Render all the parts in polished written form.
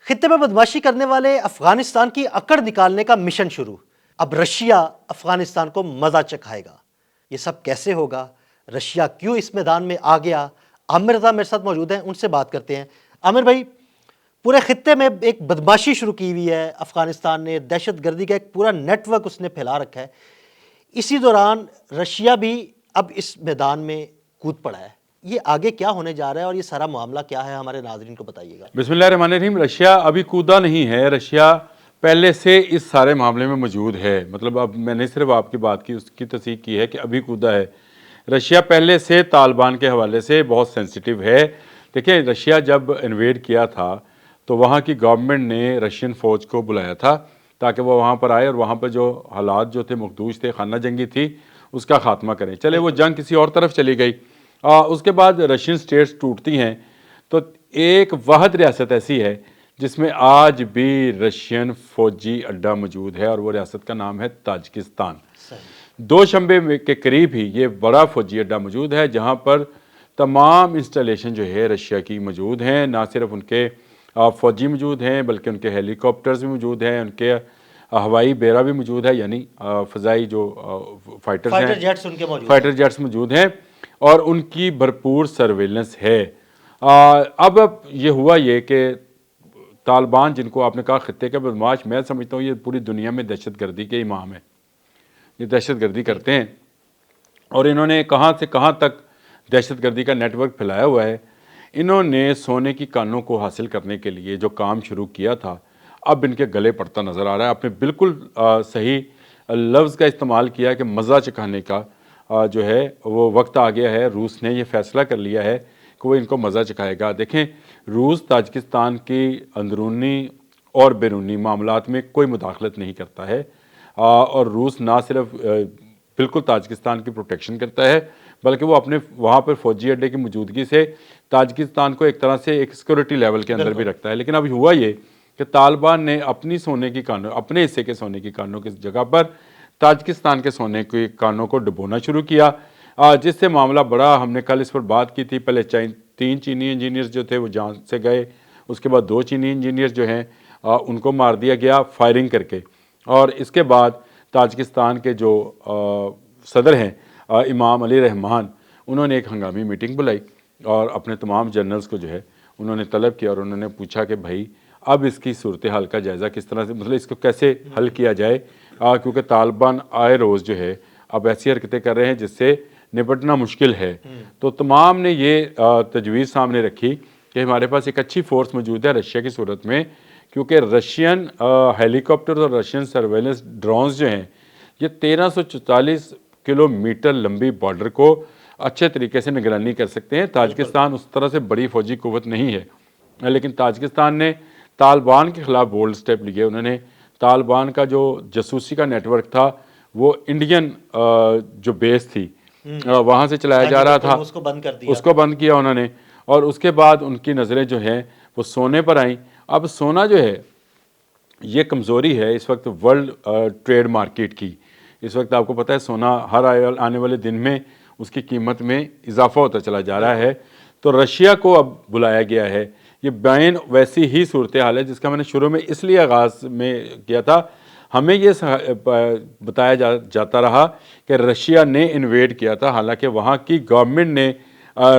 خطے میں بدماشی کرنے والے افغانستان کی اکڑ نکالنے کا مشن شروع۔ اب رشیا افغانستان کو مزہ چکھائے گا۔ یہ سب کیسے ہوگا؟ رشیا کیوں اس میدان میں آ گیا؟ عامر رضا میرے ساتھ موجود ہیں، ان سے بات کرتے ہیں۔ عامر بھائی، پورے خطے میں ایک بدماشی شروع کی ہوئی ہے افغانستان نے، دہشت گردی کا ایک پورا نیٹ ورک اس نے پھیلا رکھا ہے۔ اسی دوران رشیا بھی اب اس میدان میں کود پڑا ہے۔ یہ آگے کیا ہونے جا رہا ہے اور یہ سارا معاملہ کیا ہے، ہمارے ناظرین کو بتائیے گا۔ بسم اللہ الرحمن الرحیم۔ رشیا ابھی کودا نہیں ہے، رشیا پہلے سے اس سارے معاملے میں موجود ہے۔ مطلب اب میں نے صرف آپ کی بات کی، اس کی تصدیق کی ہے کہ ابھی کودا ہے۔ رشیا پہلے سے طالبان کے حوالے سے بہت سینسیٹیو ہے۔ دیکھیں، رشیا جب انویڈ کیا تھا تو وہاں کی گورنمنٹ نے رشین فوج کو بلایا تھا تاکہ وہ وہاں پر آئے اور وہاں پر جو حالات جو تھے مخدوش تھے، خانہ جنگی تھی، اس کا خاتمہ کریں۔ چلے وہ جنگ کسی اور طرف چلی گئی۔ اس کے بعد رشین سٹیٹس ٹوٹتی ہیں تو ایک واحد ریاست ایسی ہے جس میں آج بھی رشین فوجی اڈا موجود ہے، اور وہ ریاست کا نام ہے تاجکستان۔ دوشنبے کے قریب ہی یہ بڑا فوجی اڈا موجود ہے جہاں پر تمام انسٹالیشن جو ہے رشیا کی موجود ہیں۔ نہ صرف ان کے فوجی موجود ہیں بلکہ ان کے ہیلی کاپٹرز بھی موجود ہیں، ان کے ہوائی بیڑا بھی موجود ہے، یعنی فضائی جو فائٹرز ہیں، فائٹر جیٹس موجود ہیں، اور ان کی بھرپور سرویلنس ہے۔ اب یہ ہوا یہ کہ طالبان، جن کو آپ نے کہا خطے کا بدماش، میں سمجھتا ہوں یہ پوری دنیا میں دہشت گردی کے امام ہیں۔ یہ دہشت گردی کرتے ہیں اور انہوں نے کہاں سے کہاں تک دہشت گردی کا نیٹ ورک پھیلایا ہوا ہے۔ انہوں نے سونے کی کانوں کو حاصل کرنے کے لیے جو کام شروع کیا تھا اب ان کے گلے پڑتا نظر آ رہا ہے۔ آپ نے بالکل صحیح لفظ کا استعمال کیا کہ مزہ چکھانے کا جو ہے وہ وقت آ گیا ہے۔ روس نے یہ فیصلہ کر لیا ہے کہ وہ ان کو مزہ چکھائے گا۔ دیکھیں، روس تاجکستان کی اندرونی اور بیرونی معاملات میں کوئی مداخلت نہیں کرتا ہے، اور روس نہ صرف بالکل تاجکستان کی پروٹیکشن کرتا ہے بلکہ وہ اپنے وہاں پر فوجی اڈے کی موجودگی سے تاجکستان کو ایک طرح سے ایک سیکورٹی لیول کے اندر بھی رکھتا ہے۔ لیکن اب ہوا یہ کہ طالبان نے اپنی سونے کی کانوں، اپنے حصے کے سونے کی کانوں کی جگہ پر تاجکستان کے سونے کی کانوں کو ڈبونا شروع کیا، جس سے معاملہ بڑا، ہم نے کل اس پر بات کی تھی۔ پہلے 3 چینی انجینئرز جو تھے وہ جان سے گئے، اس کے بعد 2 چینی انجینئرز جو ہیں ان کو مار دیا گیا فائرنگ کر کے، اور اس کے بعد تاجکستان کے جو صدر ہیں امام علی رحمان، انہوں نے ایک ہنگامی میٹنگ بلائی اور اپنے تمام جنرلز کو جو ہے انہوں نے طلب کیا اور انہوں نے پوچھا کہ بھائی اب اس کی صورتحال کا جائزہ کس طرح سے، مطلب اس کو کیسے حل کیا جائے، کیونکہ طالبان آئے روز جو ہے اب ایسی حرکتیں کر رہے ہیں جس سے نپٹنا مشکل ہے۔ تو تمام نے یہ تجویز سامنے رکھی کہ ہمارے پاس ایک اچھی فورس موجود ہے رشیا کی صورت میں، کیونکہ رشین ہیلی کاپٹر اور رشین سرویلنس ڈرونز جو ہیں یہ 1344 کلومیٹر لمبی بارڈر کو اچھے طریقے سے نگرانی کر سکتے ہیں۔ تاجکستان اس طرح سے بڑی فوجی قوت نہیں ہے، لیکن تاجکستان نے طالبان کے خلاف بولڈ سٹیپ لیے۔ انہوں نے طالبان کا جو جاسوسی کا نیٹ ورک تھا وہ انڈین جو بیس تھی وہاں سے چلایا جا رہا تھا، اس کو بند کیا انہوں نے، اور اس کے بعد ان کی نظریں جو ہیں وہ سونے پر آئیں۔ اب سونا جو ہے یہ کمزوری ہے اس وقت ورلڈ ٹریڈ مارکیٹ کی۔ اس وقت آپ کو پتہ ہے سونا ہر آنے والے دن میں اس کی قیمت میں اضافہ ہوتا چلا جا رہا ہے، تو رشیا کو اب بلایا گیا ہے۔ یہ بین ویسی ہی صورتحال ہے جس کا میں نے شروع میں اس لیے آغاز میں کیا تھا۔ ہمیں یہ بتایا جاتا رہا کہ رشیا نے انویڈ کیا تھا، حالانکہ وہاں کی گورنمنٹ نے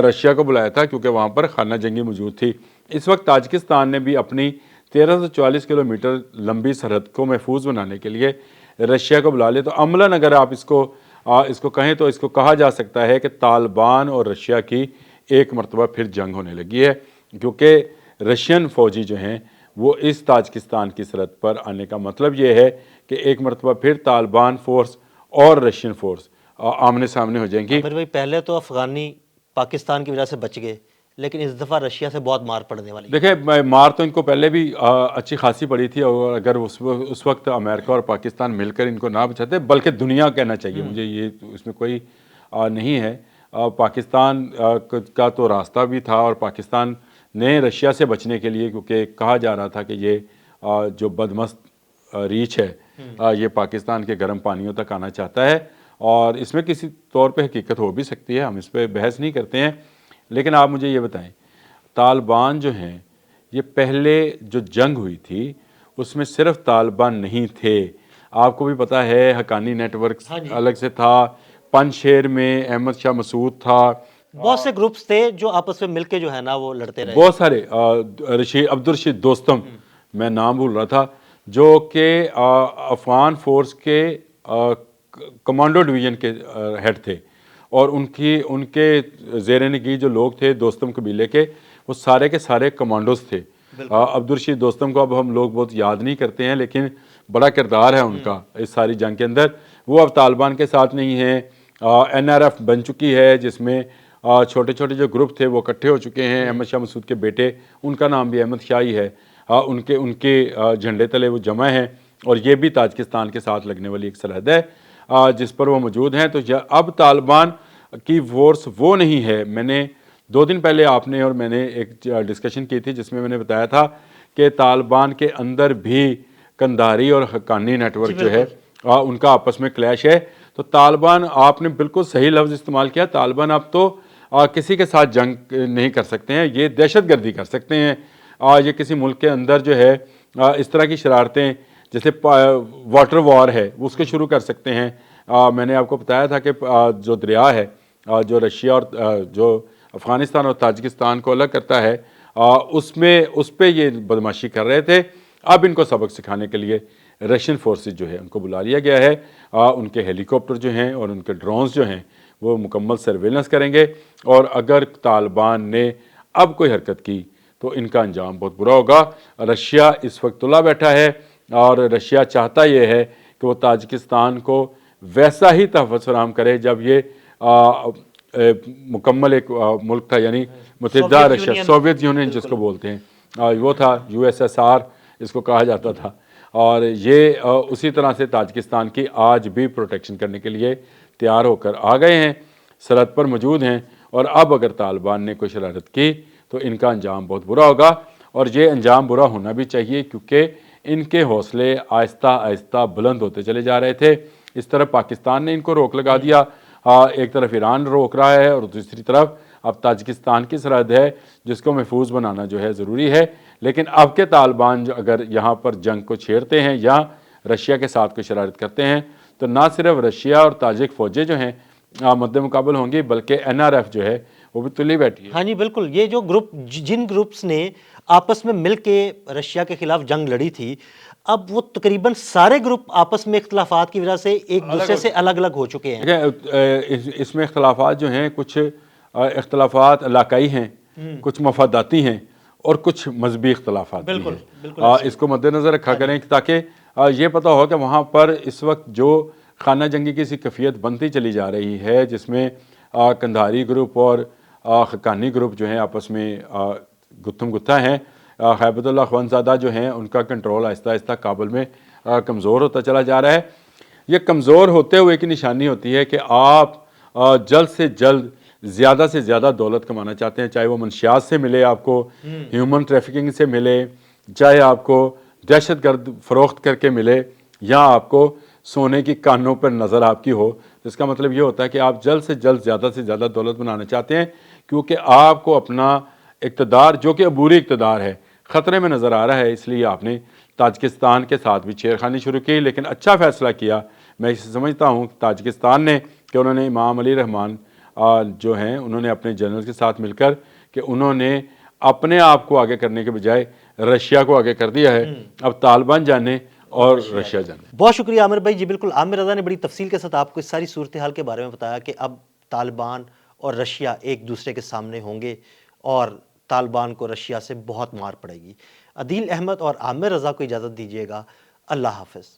رشیا کو بلایا تھا کیونکہ وہاں پر خانہ جنگی موجود تھی۔ اس وقت تاجکستان نے بھی اپنی 1344 کلومیٹر لمبی سرحد کو محفوظ بنانے کے لیے رشیا کو بلا لیا۔ تو عملاً اگر آپ اس کو کہیں تو اس کو کہا جا سکتا ہے کہ طالبان اور رشیا کی ایک مرتبہ پھر جنگ ہونے لگی ہے، کیونکہ رشین فوجی جو ہیں وہ اس تاجکستان کی سرحد پر آنے کا مطلب یہ ہے کہ ایک مرتبہ پھر طالبان فورس اور رشین فورس آمنے سامنے ہو جائیں گی۔ بھائی پہلے تو افغانی پاکستان کی وجہ سے بچ گئے، لیکن اس دفعہ رشیا سے بہت مار پڑنے والی ہے۔ دیکھیں، مار تو ان کو پہلے بھی اچھی خاصی پڑی تھی، اور اگر اس وقت امریکہ اور پاکستان مل کر ان کو نہ بچاتے، بلکہ دنیا کہنا چاہیے مجھے، یہ اس میں کوئی نہیں ہے، پاکستان کا تو راستہ بھی تھا، اور پاکستان نے رشیا سے بچنے کے لیے، کیونکہ کہا جا رہا تھا کہ یہ جو بدمست ریچھ ہے یہ پاکستان کے گرم پانیوں تک آنا چاہتا ہے، اور اس میں کسی طور پہ حقیقت ہو بھی سکتی ہے، ہم اس پہ بحث نہیں کرتے ہیں۔ لیکن آپ مجھے یہ بتائیں، طالبان جو ہیں یہ پہلے جو جنگ ہوئی تھی اس میں صرف طالبان نہیں تھے، آپ کو بھی پتہ ہے حقانی نیٹ ورک الگ سے تھا، پنج شیر میں احمد شاہ مسعود تھا، بہت سے گروپس تھے جو آپس میں مل کے جو ہے نا وہ لڑتے رہے. بہت سارے عبدالرشید دوستم میں نام بھول رہا تھا، جو کہ افغان فورس کے کمانڈو ڈویژن کے ہیڈ تھے، اور ان کے زیر نگی جو لوگ تھے دوستم قبیلے کے، وہ سارے کے سارے کمانڈوز تھے. عبدالرشید دوستم کو اب ہم لوگ بہت یاد نہیں کرتے ہیں، لیکن بڑا کردار ہے ان کا اس ساری جنگ کے اندر. وہ اب طالبان کے ساتھ نہیں ہیں، NRF بن چکی ہے جس میں چھوٹے چھوٹے جو گروپ تھے وہ اکٹھے ہو چکے ہیں. احمد شاہ مسعود کے بیٹے، ان کا نام بھی احمد شاہ ہی ہے، ان کے جھنڈے تلے وہ جمع ہیں، اور یہ بھی تاجکستان کے ساتھ لگنے والی ایک سرحد ہے جس پر وہ موجود ہیں. تو اب طالبان کی فورس وہ نہیں ہے. میں نے 2 دن پہلے آپ نے اور میں نے ایک ڈسکشن کی تھی جس میں نے بتایا تھا کہ طالبان کے اندر بھی قندھاری اور حقانی نیٹ ورک جو ہے ان کا آپس میں کلیش ہے. تو طالبان، آپ نے بالکل صحیح لفظ استعمال کیا، طالبان اب تو کسی کے ساتھ جنگ نہیں کر سکتے ہیں، یہ دہشت گردی کر سکتے ہیں. یہ کسی ملک کے اندر جو ہے اس طرح کی شرارتیں جیسے واٹر وار ہے اس کے شروع کر سکتے ہیں. میں نے آپ کو بتایا تھا کہ جو دریا ہے جو رشیا اور جو افغانستان اور تاجکستان کو الگ کرتا ہے، اس پہ یہ بدماشی کر رہے تھے. اب ان کو سبق سکھانے کے لیے رشین فورسز جو ہے ان کو بلا لیا گیا ہے. ان کے ہیلی کاپٹر جو ہیں اور ان کے ڈرونز جو ہیں وہ مکمل سرویلنس کریں گے، اور اگر طالبان نے اب کوئی حرکت کی تو ان کا انجام بہت برا ہوگا. رشیا اس وقت تلا بیٹھا ہے، اور رشیا چاہتا یہ ہے کہ وہ تاجکستان کو ویسا ہی تحفظ فراہم کرے جب یہ مکمل ایک ملک تھا، یعنی متحدہ رشیا، سوویت یونین جس کو بولتے ہیں، وہ تھا USSR اس کو کہا جاتا تھا. اور یہ اسی طرح سے تاجکستان کی آج بھی پروٹیکشن کرنے کے لیے تیار ہو کر آ گئے ہیں، سرحد پر موجود ہیں. اور اب اگر طالبان نے کوئی شرارت کی تو ان کا انجام بہت برا ہوگا، اور یہ انجام برا ہونا بھی چاہیے کیونکہ ان کے حوصلے آہستہ آہستہ بلند ہوتے چلے جا رہے تھے. اس طرف پاکستان نے ان کو روک لگا دیا، ایک طرف ایران روک رہا ہے، اور دوسری طرف اب تاجکستان کی سرحد ہے جس کو محفوظ بنانا جو ہے ضروری ہے. لیکن اب کے طالبان جو اگر یہاں پر جنگ کو چھیڑتے ہیں یا رشیا کے ساتھ کوئی شرارت کرتے ہیں تو نہ صرف رشیا اور تاجک فوجیں جو ہیں مد مقابل ہوں گی، بلکہ NRF جو ہے وہ بھی تلی بیٹھی ہے. ہاں جی بالکل. یہ جو جن گروپس نے آپس میں مل کے رشیا کے خلاف جنگ لڑی تھی، اب وہ تقریباً سارے گروپ آپس میں اختلافات کی وجہ سے ایک دوسرے سے الگ الگ ہو چکے ہیں. اس میں اختلافات جو ہیں، کچھ اختلافات علاقائی ہیں، کچھ مفاداتی ہیں، اور کچھ مذہبی اختلافات بھی ہیں. اس کو مد نظر رکھا کریں تاکہ یہ پتہ ہو کہ وہاں پر اس وقت جو خانہ جنگی کی سی کیفیت بنتی چلی جا رہی ہے جس میں قندھاری گروپ اور حقانی گروپ جو ہیں آپس میں گتھم گتھا ہیں. ہیبت اللہ اخوندزادہ جو ہیں ان کا کنٹرول آہستہ آہستہ کابل میں کمزور ہوتا چلا جا رہا ہے. یہ کمزور ہوتے ہوئے کی نشانی ہوتی ہے کہ آپ جلد سے جلد زیادہ سے زیادہ دولت کمانا چاہتے ہیں، چاہے وہ منشیات سے ملے، آپ کو ہیومن ٹریفکنگ سے ملے، چاہے آپ کو دہشت گرد فروخت کر کے ملے، یا آپ کو سونے کی کانوں پر نظر آپ کی ہو. تو اس کا مطلب یہ ہوتا ہے کہ آپ جلد سے جلد زیادہ سے زیادہ دولت بنانا چاہتے ہیں، کیونکہ آپ کو اپنا اقتدار جو کہ عبوری اقتدار ہے خطرے میں نظر آ رہا ہے. اس لیے آپ نے تاجکستان کے ساتھ بھی چھیڑخانی شروع کی، لیکن اچھا فیصلہ کیا. میں اسے سمجھتا ہوں تاجکستان نے کہ انہوں نے امام علی رحمان جو ہیں انہوں نے اپنے جنرل کے ساتھ مل کر کہ انہوں نے اپنے آپ کو آگے کرنے کے بجائے رشیا کو آگے کر دیا ہے. اب طالبان جانے اور رشیا جانے. بہت شکریہ عامر بھائی. جی بالکل، عامر رضا نے بڑی تفصیل کے ساتھ آپ کو اس ساری صورتحال کے بارے میں بتایا کہ اب طالبان اور رشیا ایک دوسرے کے سامنے ہوں گے اور طالبان کو رشیا سے بہت مار پڑے گی. عدیل احمد اور عامر رضا کو اجازت دیجیے گا. اللہ حافظ.